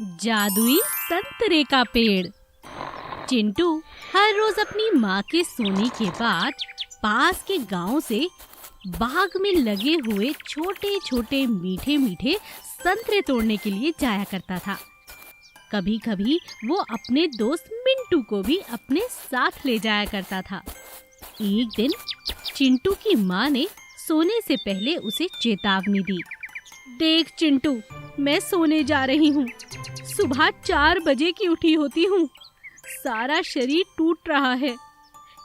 जादुई संतरे का पेड़। चिंटू हर रोज अपनी माँ के सोने के बाद पास के गांव से बाग में लगे हुए छोटे छोटे मीठे मीठे संतरे तोड़ने के लिए जाया करता था। कभी कभी वो अपने दोस्त मिंटू को भी अपने साथ ले जाया करता था। एक दिन चिंटू की माँ ने सोने से पहले उसे चेतावनी दी। देख चिंटू, मैं सोने जा रही हूँ। सुबह 4 बजे की उठी होती हूँ। सारा शरीर टूट रहा है,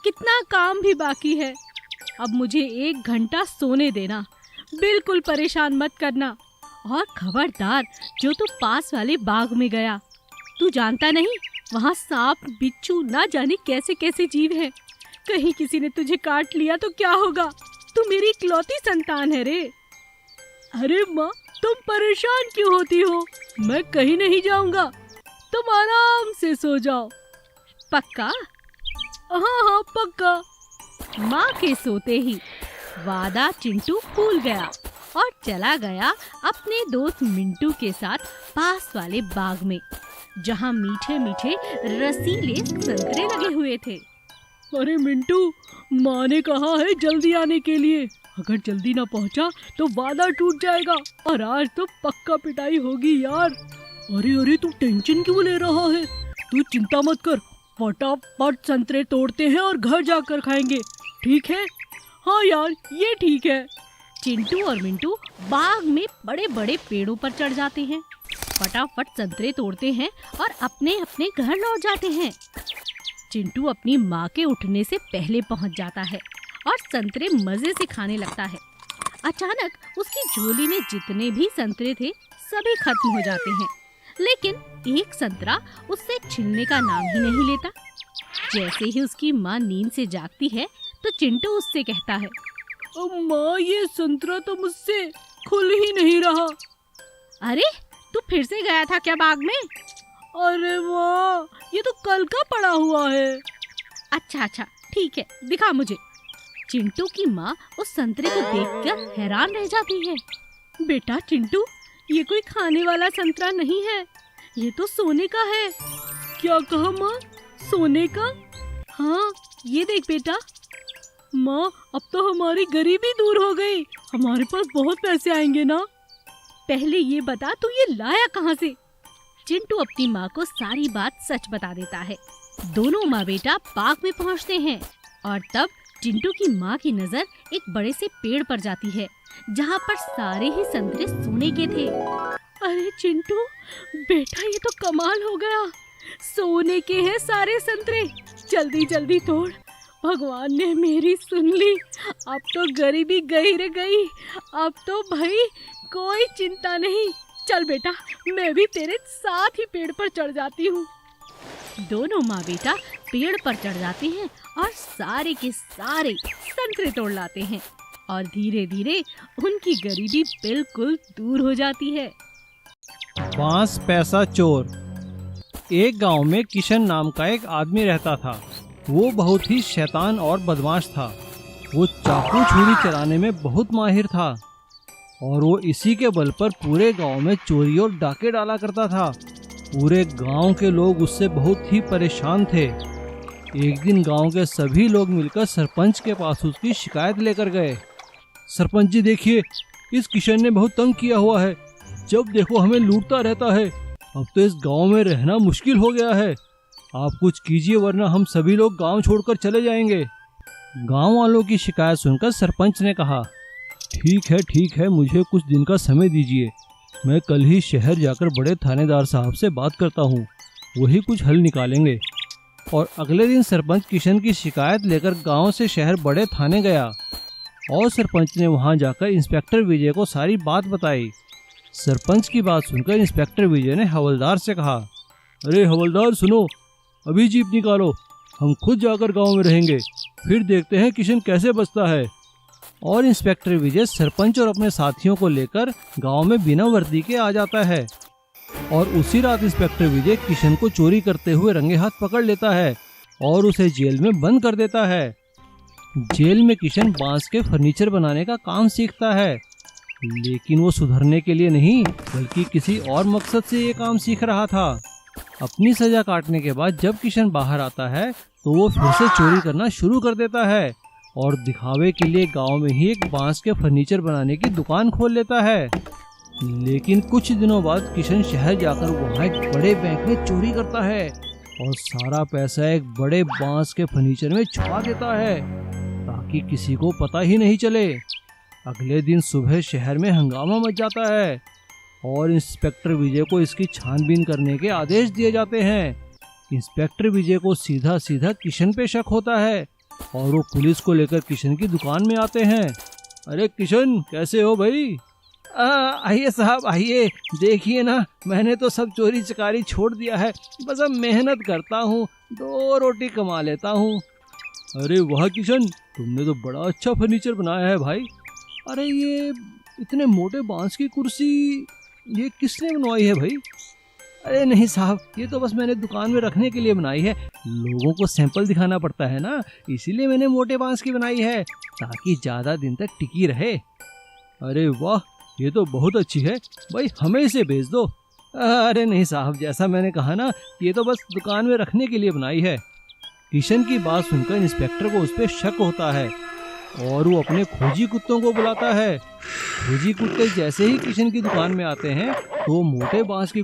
कितना काम भी बाकी है। अब मुझे 1 घंटा सोने देना, बिल्कुल परेशान मत करना। और खबरदार, जो तू पास वाले बाग में गया, तू जानता नहीं वहाँ सांप बिच्छू ना जाने कैसे कैसे जीव हैं। कहीं किसी ने तुझे काट लिया तो क्या होगा? तू मेरी इकलौती संतान है रे। अरे माँ, तुम परेशान क्यों होती हो? मैं कहीं नहीं जाऊंगा, तुम आराम से सो जाओ। पक्का? हाँ, पक्का। माँ के सोते ही वादा चिंटू भूल गया और चला गया अपने दोस्त मिंटू के साथ पास वाले बाग में, जहाँ मीठे मीठे रसीले संतरे लगे हुए थे। अरे मिंटू, माँ ने कहा है जल्दी आने के लिए। अगर जल्दी ना पहुँचा तो वादा टूट जाएगा और आज तो पक्का पिटाई होगी यार। अरे तू टेंशन क्यों ले रहा है? तू चिंता मत कर, फटाफट संतरे तोड़ते हैं और घर जाकर खाएंगे, ठीक है? हाँ यार, ये ठीक है। चिंटू और मिंटू बाग में बड़े बड़े पेड़ों पर चढ़ जाते हैं, फटाफट संतरे तोड़ते हैं और अपने अपने घर लौट जाते हैं। चिंटू अपनी माँ के उठने से पहले पहुँच जाता है और संतरे मजे से खाने लगता है। अचानक उसकी झोली में जितने भी संतरे थे सभी खत्म हो जाते हैं, लेकिन एक संतरा उससे छिलने का नाम ही नहीं लेता। जैसे ही उसकी माँ नींद से जागती है तो चिंटू उससे कहता है, माँ, ये संतरा तो मुझसे खुल ही नहीं रहा। अरे, तू फिर से गया था क्या बाग में? अरे माँ, ये तो कल का पड़ा हुआ है। अच्छा, ठीक है, दिखा मुझे। चिंटू की माँ उस संतरे को देखकर हैरान रह जाती है। बेटा चिंटू, ये कोई खाने वाला संतरा नहीं है, ये तो सोने का है। क्या कहा माँ? सोने का? हाँ, ये देख बेटा। माँ, अब तो हमारी गरीबी दूर हो गई, हमारे पास बहुत पैसे आएंगे ना। पहले ये बता, तू ये लाया कहाँ से? चिंटू अपनी माँ को सारी बात सच बता देता है। दोनों माँ बेटा बाग में पहुँचते हैं और तब चिंटू की माँ की नजर एक बड़े से पेड़ पर जाती है, जहाँ पर सारे ही संतरे सोने के थे। अरे चिंटू बेटा, ये तो कमाल हो गया, सोने के हैं सारे संतरे। जल्दी जल्दी तोड़, भगवान ने मेरी सुन ली। अब तो गरीबी गई रे गई, अब तो भाई कोई चिंता नहीं। चल बेटा, मैं भी तेरे साथ ही पेड़ पर चढ़ जाती हूँ। दोनों माँ बेटा पेड़ पर चढ़ जाते हैं और सारे के सारे संतरे तोड़ लाते हैं और धीरे धीरे उनकी गरीबी बिल्कुल दूर हो जाती है। 5 पैसा चोर। एक गांव में किशन नाम का एक आदमी रहता था। वो बहुत ही शैतान और बदमाश था। वो चाकू छुरी चलाने में बहुत माहिर था और वो इसी के बल पर पूरे गांव में चोरी और डाके डाला करता था। पूरे गांव के लोग उससे बहुत ही परेशान थे। एक दिन गांव के सभी लोग मिलकर सरपंच के पास उसकी शिकायत लेकर गए। सरपंच जी, देखिए, इस किशन ने बहुत तंग किया हुआ है, जब देखो हमें लूटता रहता है। अब तो इस गांव में रहना मुश्किल हो गया है। आप कुछ कीजिए वरना हम सभी लोग गांव छोड़कर चले जाएंगे। गांव वालों की शिकायत सुनकर सरपंच ने कहा, ठीक है, मुझे कुछ दिन का समय दीजिए। मैं कल ही शहर जाकर बड़े थानेदार साहब से बात करता हूँ, वही कुछ हल निकालेंगे। और अगले दिन सरपंच किशन की शिकायत लेकर गांव से शहर बड़े थाने गया और सरपंच ने वहां जाकर इंस्पेक्टर विजय को सारी बात बताई। सरपंच की बात सुनकर इंस्पेक्टर विजय ने हवलदार से कहा, अरे हवलदार सुनो, अभी जीप निकालो, हम खुद जाकर गांव में रहेंगे, फिर देखते हैं किशन कैसे बचता है। और इंस्पेक्टर विजय सरपंच और अपने साथियों को लेकर गांव में बिना वर्दी के आ जाता है और उसी रात इंस्पेक्टर विजय किशन को चोरी करते हुए रंगे हाथ पकड़ लेता है और उसे जेल में बंद कर देता है। जेल में किशन बांस के फर्नीचर बनाने का काम सीखता है लेकिन वो सुधरने के लिए नहीं बल्कि किसी और मकसद से ये काम सीख रहा था। अपनी सजा काटने के बाद जब किशन बाहर आता है तो वो फिर से चोरी करना शुरू कर देता है और दिखावे के लिए गांव में ही एक बांस के फर्नीचर बनाने की दुकान खोल लेता है। लेकिन कुछ दिनों बाद किशन शहर जाकर वहाँ एक बड़े बैंक में चोरी करता है और सारा पैसा एक बड़े बांस के फर्नीचर में छुपा देता है ताकि किसी को पता ही नहीं चले। अगले दिन सुबह शहर में हंगामा मच जाता है और इंस्पेक्टर विजय को इसकी छानबीन करने के आदेश दिए जाते हैं। इंस्पेक्टर विजय को सीधा सीधा किशन पे शक होता है और वो पुलिस को लेकर किशन की दुकान में आते हैं। अरे किशन, कैसे हो भाई? आइए साहब आइए, देखिए ना, मैंने तो सब चोरी चकारी छोड़ दिया है, बस अब मेहनत करता हूँ, 2 रोटी कमा लेता हूँ। अरे वाह किशन, तुमने तो बड़ा अच्छा फर्नीचर बनाया है भाई। अरे ये इतने मोटे बांस की कुर्सी ये किसने बनवाई है भाई? अरे नहीं साहब, ये तो बस मैंने दुकान में रखने के लिए बनाई है। लोगों को सैंपल दिखाना पड़ता है ना, इसीलिए मैंने मोटे बांस की बनाई है ताकि ज़्यादा दिन तक टिकी रहे। अरे वाह, ये तो बहुत अच्छी है भाई, हमें इसे बेच दो। अरे नहीं साहब, जैसा मैंने कहा ना, ये तो बस दुकान में रखने के लिए बनाई है। किशन की बात सुनकर इंस्पेक्टर को उस पर शक होता है और वो अपने खोजी कुत्तों को बुलाता है। खोजी कुत्ते जैसे ही किशन की दुकान में आते हैं तो मोटे बांस की